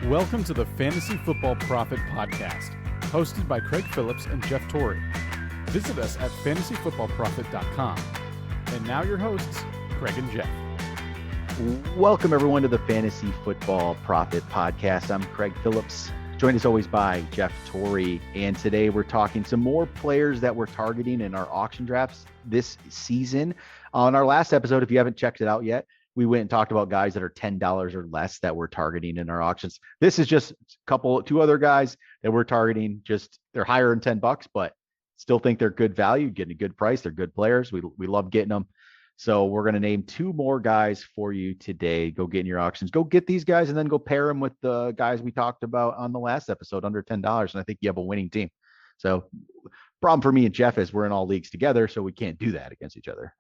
Welcome to the Fantasy Football Profit Podcast, hosted by Craig Phillips and Jeff Torrey. Visit us at fantasyfootballprofit.com. And now your hosts, Craig and Jeff. Welcome everyone to the Fantasy Football Profit Podcast. I'm Craig Phillips, joined as always by Jeff Torrey. And today we're talking some more players that we're targeting in our auction drafts this season. On our last episode, if you haven't checked it out yet, we went and talked about guys that are $10 or less that we're targeting in our auctions. This is just two other guys that we're targeting. Just they're higher than $10, but still think they're good value, getting a good price. They're good players. We love getting them. So we're going to name two more guys for you today. Go get in your auctions. Go get these guys and then go pair them with the guys we talked about on the last episode under $10. And I think you have a winning team. So problem for me and Jeff is we're in all leagues together, so we can't do that against each other.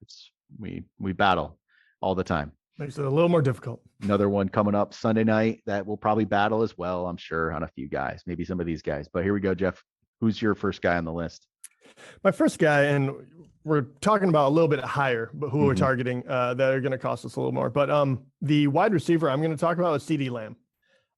We battle all the time. Makes it a little more difficult. Another one coming up Sunday night that we'll probably battle as well, I'm sure, on a few guys, maybe some of these guys. But here we go, Jeff. Who's your first guy on the list? My first guy, and we're talking about a little bit higher, but who we're targeting that are going to cost us a little more. But the wide receiver I'm going to talk about is CeeDee Lamb.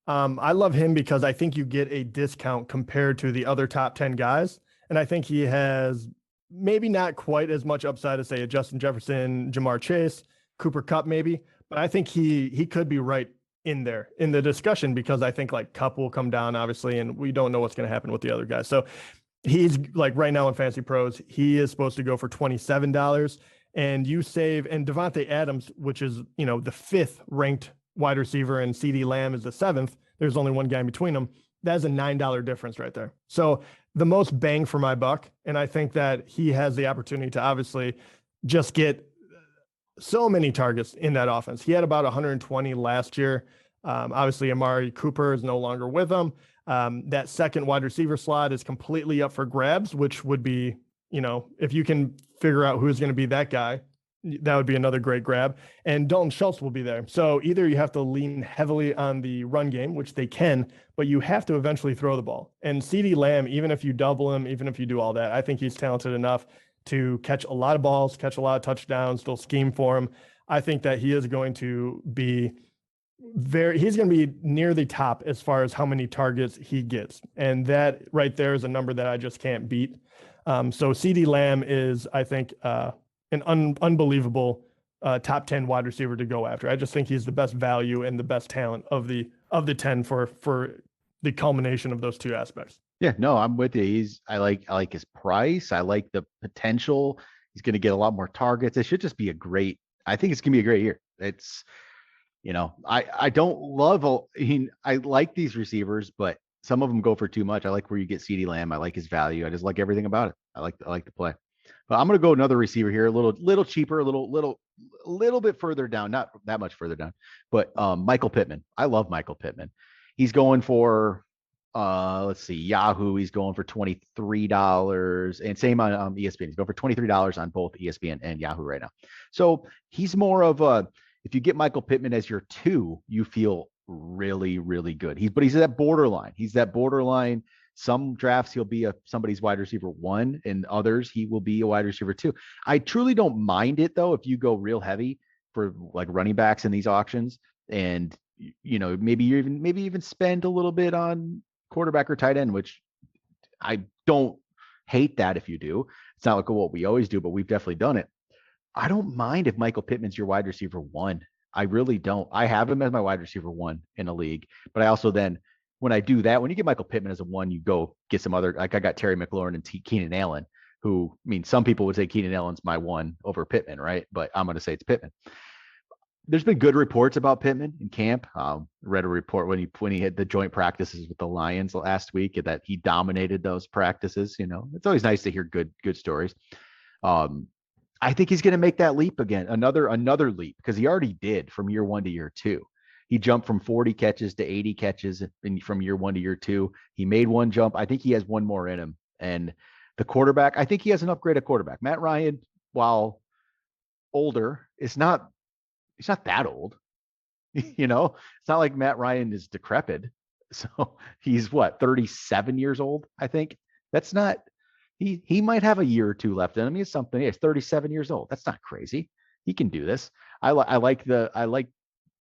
I love him because I think you get a discount compared to the other top 10 guys. And I think he has maybe not quite as much upside as, say, a Justin Jefferson, Jamar Chase, Cooper Kupp maybe, but I think he could be right in there in the discussion because I think like Kupp will come down obviously, and we don't know what's going to happen with the other guys. So he's like right now in Fantasy Pros, he is supposed to go for $27, and you save, and Devonte Adams, which is, the 5th ranked wide receiver, and CeeDee Lamb is the 7th. There's only one guy in between them. That's a $9 difference right there. So the most bang for my buck. And I think that he has the opportunity to obviously just get so many targets in that offense. He had about 120 last year. Obviously, Amari Cooper is no longer with him. That second wide receiver slot is completely up for grabs, which would be, if you can figure out who's going to be that guy, that would be another great grab. And Dalton Schultz will be there. So either you have to lean heavily on the run game, which they can, but you have to eventually throw the ball. And CeeDee Lamb, even if you double him, even if you do all that, I think he's talented enough to catch a lot of balls, catch a lot of touchdowns, they'll scheme for him. I think that he is going to be he's going to be near the top as far as how many targets he gets. And that right there is a number that I just can't beat. So CeeDee Lamb is, I think, an unbelievable top 10 wide receiver to go after. I just think he's the best value and the best talent of the 10 for the culmination of those two aspects. Yeah, no, I'm with you. I like his price. I like the potential. He's going to get a lot more targets. It should just be I think it's going to be a great year. It's, I don't love, I like these receivers, but some of them go for too much. I like where you get CeeDee Lamb. I like his value. I just like everything about it. I like the play. But I'm going to go another receiver here, a little cheaper, a little bit further down, not that much further down, but Michael Pittman. I love Michael Pittman. He's going for, let's see, Yahoo. He's going for $23, and same on ESPN. He's going for $23 on both ESPN and Yahoo right now. So he's more of if you get Michael Pittman as your 2, you feel really, really good. But he's that borderline. He's that borderline. Some drafts he'll be somebody's wide receiver 1, and others he will be a wide receiver 2. I truly don't mind it though if you go real heavy for like running backs in these auctions, and maybe even spend a little bit on quarterback or tight end, which I don't hate that if you do. It's not like what we always do, but we've definitely done it. I don't mind if Michael Pittman's your wide receiver 1. I really don't. I have him as my wide receiver 1 in a league, but I also then, when I do that, when you get Michael Pittman as a 1, you go get some other, like I got Terry McLaurin and Keenan Allen, who, some people would say Keenan Allen's my 1 over Pittman, right? But I'm going to say it's Pittman. There's been good reports about Pittman in camp. Read a report when he had the joint practices with the Lions last week that he dominated those practices. It's always nice to hear good stories. I think he's going to make that leap again, another leap, because he already did from year 1 to year 2. He jumped from 40 catches to 80 catches from year 1 to year 2. He made one jump. I think he has one more in him. And the quarterback, I think he has an upgraded quarterback. Matt Ryan, while older, he's not that old. It's not like Matt Ryan is decrepit. So he's 37 years old, I think. That's not, he might have a year or 2 left in him. He's 37 years old. That's not crazy. He can do this.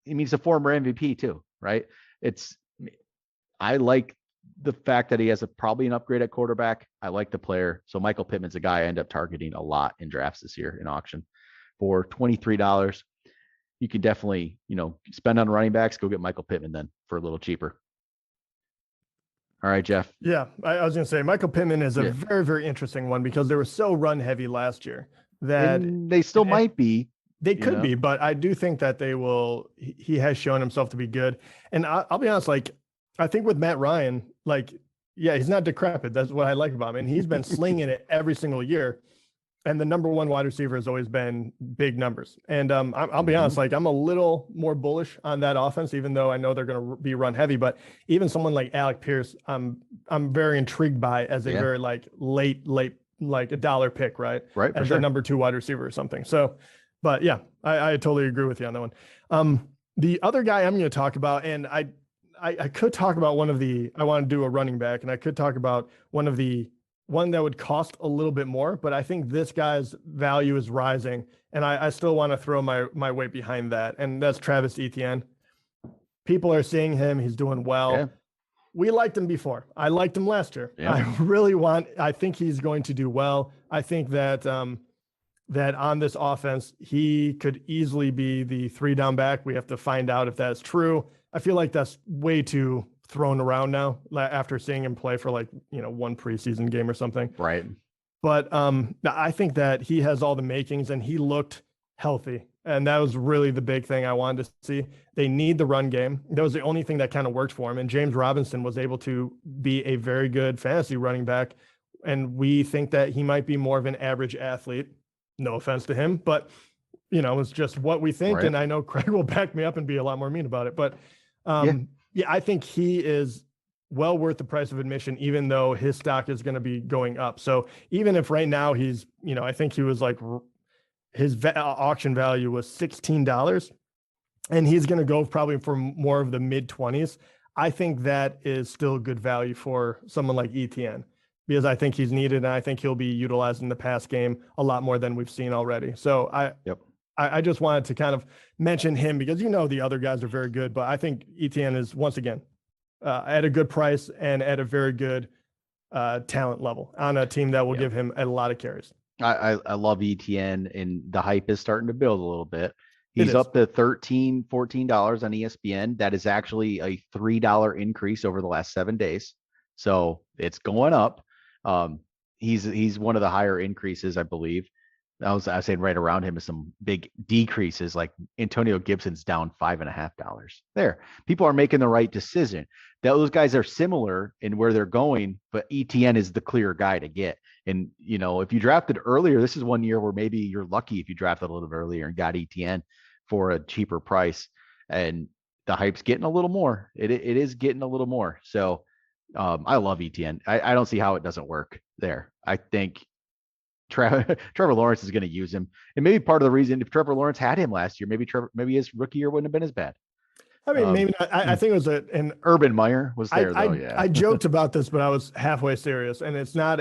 He's a former MVP too, right? I like the fact that he has probably an upgrade at quarterback. I like the player. So Michael Pittman's a guy I end up targeting a lot in drafts this year in auction. For $23, you can definitely, spend on running backs. Go get Michael Pittman then for a little cheaper. All right, Jeff. Yeah, I was going to say Michael Pittman is a very, very interesting one because they were so run heavy last year that they still might be. They could be, but I do think that they will. He has shown himself to be good. And I'll be honest, I think with Matt Ryan, he's not decrepit. That's what I like about him. And he's been slinging it every single year. And the number one wide receiver has always been big numbers. And I'll be honest, I'm a little more bullish on that offense, even though I know they're going to be run heavy. But even someone like Alec Pierce, I'm very intrigued by as a very late, like a dollar pick, right? Right. As a number 2 wide receiver or something. So, but yeah, I totally agree with you on that one. The other guy I'm going to talk about, and I could talk about I want to do a running back, and I could talk about one that would cost a little bit more, but I think this guy's value is rising, and I still want to throw my weight behind that, and that's Travis Etienne. People are seeing him. He's doing well. Yeah. We liked him before. I liked him last year. Yeah. I think he's going to do well. I think that that on this offense, he could easily be the 3 down back. We have to find out if that's true. I feel like that's way too thrown around now after seeing him play for one preseason game or something. Right. But I think that he has all the makings, and he looked healthy. And that was really the big thing I wanted to see. They need the run game. That was the only thing that kind of worked for him. And James Robinson was able to be a very good fantasy running back. And we think that he might be more of an average athlete. No offense to him, but it's just what we think. Right. And I know Craig will back me up and be a lot more mean about it. But I think he is well worth the price of admission, even though his stock is going to be going up. So even if right now he's, I think he was his auction value was $16, and he's going to go probably for more of the mid-20s. I think that is still good value for someone like Etienne, because I think he's needed, and I think he'll be utilized in the pass game a lot more than we've seen already. So I just wanted to kind of mention him because the other guys are very good, but I think Etienne is once again at a good price and at a very good talent level on a team that will give him a lot of carries. I love Etienne, and the hype is starting to build a little bit. He's up to $13, $14 on ESPN. That is actually a $3 increase over the last 7 days. So it's going up. He's one of the higher increases, I believe. I was saying right around him is some big decreases, like Antonio Gibson's down $5.50. There, people are making the right decision. Those guys are similar in where they're going, but Etienne is the clear guy to get. And if you drafted earlier, this is one year where maybe you're lucky if you drafted a little bit earlier and got Etienne for a cheaper price. And the hype's getting a little more. It is getting a little more. So I love Etienne. I don't see how it doesn't work there. I think Trevor Lawrence is going to use him, and maybe part of the reason if Trevor Lawrence had him last year, maybe his rookie year wouldn't have been as bad. I mean, maybe not. I think it was an Urban Meyer was there though. Yeah, I joked about this, but I was halfway serious, and it's not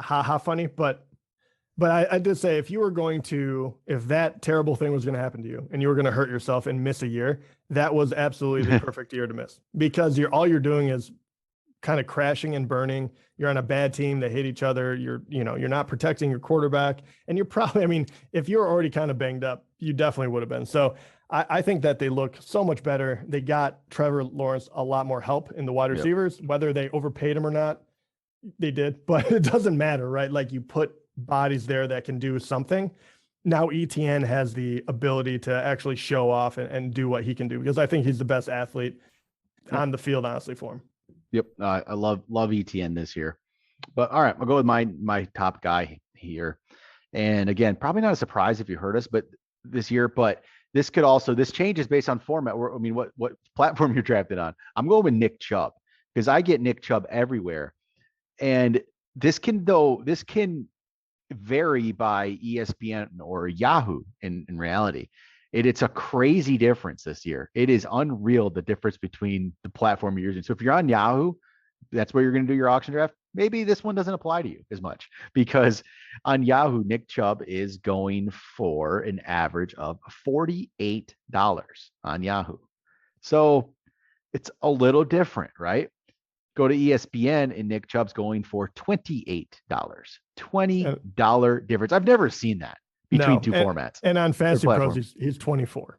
ha funny, but I did say if that terrible thing was going to happen to you and you were going to hurt yourself and miss a year, that was absolutely the perfect year to miss, because all you're doing is kind of crashing and burning. You're on a bad team. They hate each other. You're not protecting your quarterback, and you're probably, if you're already kind of banged up, you definitely would have been. So I think that they look so much better. They got Trevor Lawrence a lot more help in the wide receivers, whether they overpaid him or not, they did, but it doesn't matter, right? Like, you put bodies there that can do something. Now Etienne has the ability to actually show off and do what he can do, because I think he's the best athlete on the field, honestly, for him. Yep. I love Etienne this year. But all right, I'll go with my top guy here. And again, probably not a surprise if you heard us, but this changes based on format. What platform you're drafted on. I'm going with Nick Chubb, because I get Nick Chubb everywhere. And this can vary by ESPN or Yahoo in reality. It's a crazy difference this year. It is unreal, the difference between the platform you're using. So if you're on Yahoo, that's where you're going to do your auction draft. Maybe this one doesn't apply to you as much, because on Yahoo, Nick Chubb is going for an average of $48 on Yahoo. So it's a little different, right? Go to ESPN and Nick Chubb's going for $28. $20 difference. I've never seen that between two formats. And on Fantasy Pros, he's 24.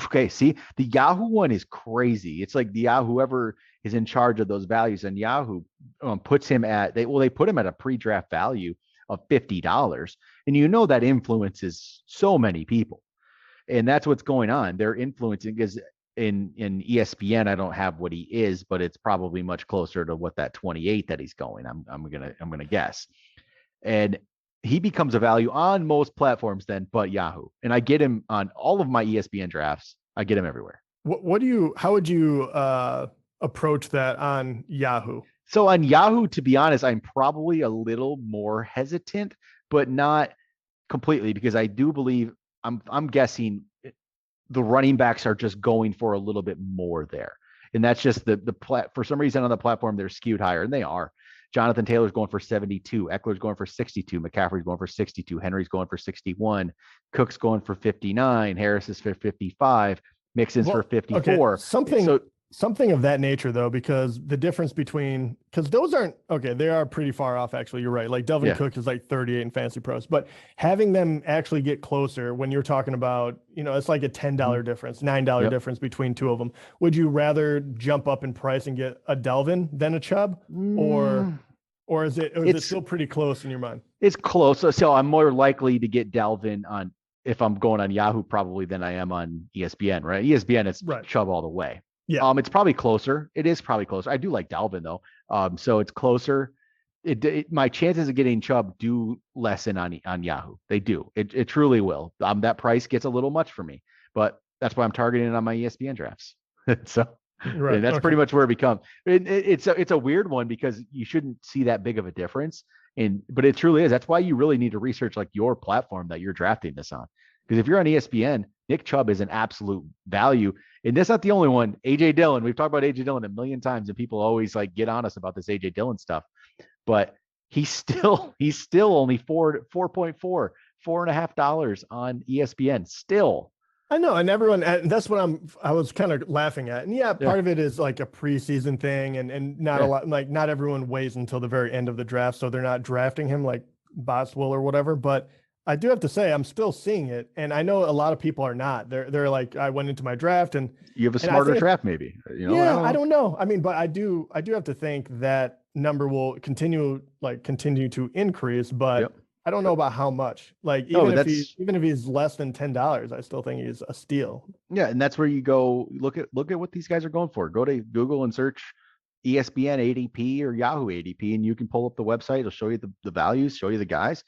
Okay, see, the Yahoo one is crazy. It's like the Yahoo, whoever is in charge of those values, and Yahoo puts him at they put him at a pre-draft value of $50, and that influences so many people, and that's what's going on. They're influencing because in ESPN, I don't have what he is, but it's probably much closer to what that 28 that he's going. I'm gonna guess, and he becomes a value on most platforms then, but Yahoo. And I get him on all of my ESPN drafts. I get him everywhere. How would you approach that on Yahoo? So on Yahoo, to be honest, I'm probably a little more hesitant, but not completely, because I do believe I'm guessing the running backs are just going for a little bit more there. And that's just for some reason on the platform, they're skewed higher, and they are. Jonathan Taylor's going for 72. Eckler's going for 62. McCaffrey's going for 62. Henry's going for 61. Cook's going for 59. Harris is for 55. Mixon's for 54. Okay. Something of that nature, though, because the difference between, because those aren't, okay, they are pretty far off, actually. You're right. Like Delvin Cook is like 38 in Fantasy Pros, but having them actually get closer when you're talking about, it's like a $10 difference, $9 difference between two of them. Would you rather jump up in price and get a Delvin than a Chubb? Or is it still pretty close in your mind? It's close. So I'm more likely to get Delvin if I'm going on Yahoo probably than I am on ESPN, right? ESPN, it's Chubb all the way. Yeah. It's probably closer. It is probably closer. I do like Dalvin though. So it's closer. My chances of getting Chubb do lessen on Yahoo. They do. It truly will. That price gets a little much for me, but that's why I'm targeting it on my ESPN drafts. So that's pretty much where it becomes. It's a weird one because you shouldn't see that big of a difference. But it truly is. That's why you really need to research like your platform that you're drafting this on. Because if you're on ESPN, Nick Chubb is an absolute value. And that's not the only one. AJ Dillon, we've talked about AJ Dillon a million times, and people always like get on us about this AJ Dillon stuff. But he's still only $4.5 on ESPN still. I know, and that's what I was kind of laughing at. And part of it is like a preseason thing, and not a lot, like not everyone waits until the very end of the draft, so they're not drafting him like bots will or whatever. But I do have to say, I'm still seeing it, and I know a lot of people are not. They're like, I went into my draft, and you have a smarter draft, maybe. I don't know. I mean, but I do have to think that number will continue to increase, but I don't know about how much. Like even if he's less than $10, I still think he's a steal. Yeah, and that's where you go look at what these guys are going for. Go to Google and search ESPN ADP or Yahoo ADP, and you can pull up the website. It'll show you the values, show you the guys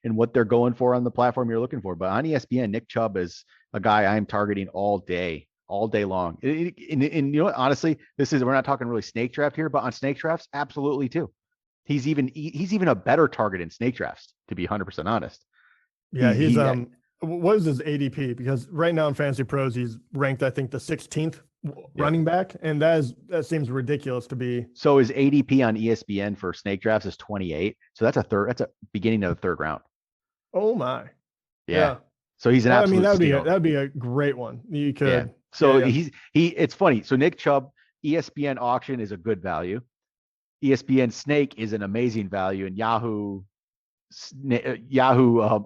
and what they're going for on the platform you're looking for. But on ESPN, Nick Chubb is a guy I'm targeting all day long. And honestly, we're not talking really snake draft here, but on snake drafts, absolutely too. He's even a better target in snake drafts, to be 100% honest. Yeah, what is his ADP? Because right now in Fantasy Pros, he's ranked, I think, the 16th running back, and that seems ridiculous to be. So his ADP on ESPN for snake drafts is 28. So that's a beginning of the third round. Oh my. Yeah. So he's an absolute steal. That'd be a great one. You could. Yeah. So it's funny. So Nick Chubb, ESPN auction is a good value. ESPN snake is an amazing value, and Yahoo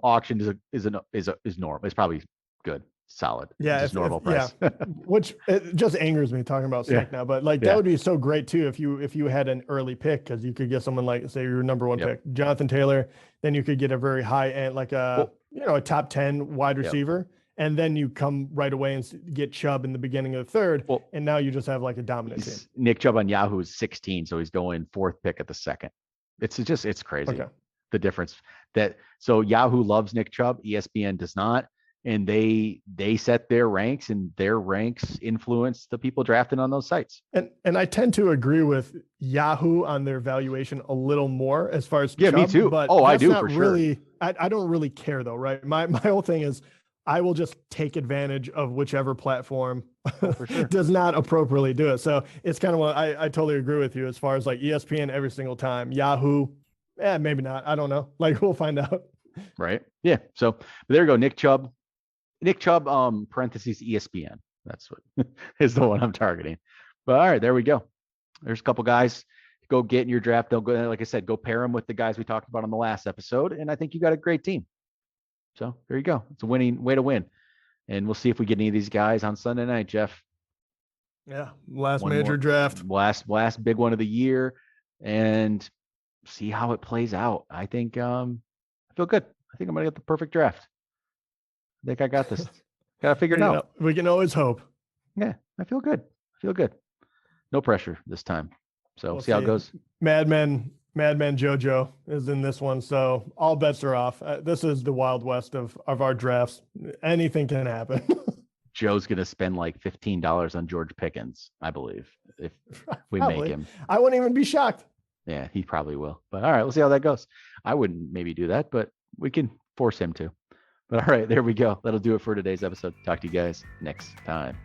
auction is normal. It's probably good, solid. Yeah, just normal price. Yeah, which it just angers me talking about snake now. But that would be so great too if you had an early pick, because you could get someone like, say, your number one pick, Jonathan Taylor. Then you could get a very high end, like a top 10 wide receiver. And then you come right away and get Chubb in the beginning of the third, and now you just have like a dominant team. Nick Chubb on Yahoo is 16, so he's going fourth pick at the second. It's crazy. Okay. The difference so Yahoo loves Nick Chubb, ESPN does not, and they set their ranks, and their ranks influence the people drafting on those sites. And I tend to agree with Yahoo on their valuation a little more as far as Chubb, me too. But I do for really, sure. I don't really care though, right? My whole thing is, I will just take advantage of whichever platform does not appropriately do it. So it's kind of what I totally agree with you as far as like ESPN every single time. Yahoo, maybe not. I don't know. Like, we'll find out. Right. Yeah. So there you go. Nick Chubb, parentheses ESPN. That's what is the one I'm targeting. But all right, there we go. There's a couple guys. go get in your draft. They'll go, like I said, go pair them with the guys we talked about on the last episode. And I think you got a great team. So there you go. It's a winning way to win. And we'll see if we get any of these guys on Sunday night, Jeff. Yeah. Last major draft. Last big one of the year. And see how it plays out. I think I feel good. I think I'm going to get the perfect draft. I think I got this. Got to figure it out. We can always hope. Yeah, I feel good. No pressure this time. So We'll see how it goes. Madman JoJo is in this one. So all bets are off. This is the Wild West of our drafts. Anything can happen. Joe's going to spend like $15 on George Pickens, I believe, if we make him. I wouldn't even be shocked. Yeah, he probably will. But all right, we'll see how that goes. I wouldn't maybe do that, but we can force him to. But all right, there we go. That'll do it for today's episode. Talk to you guys next time.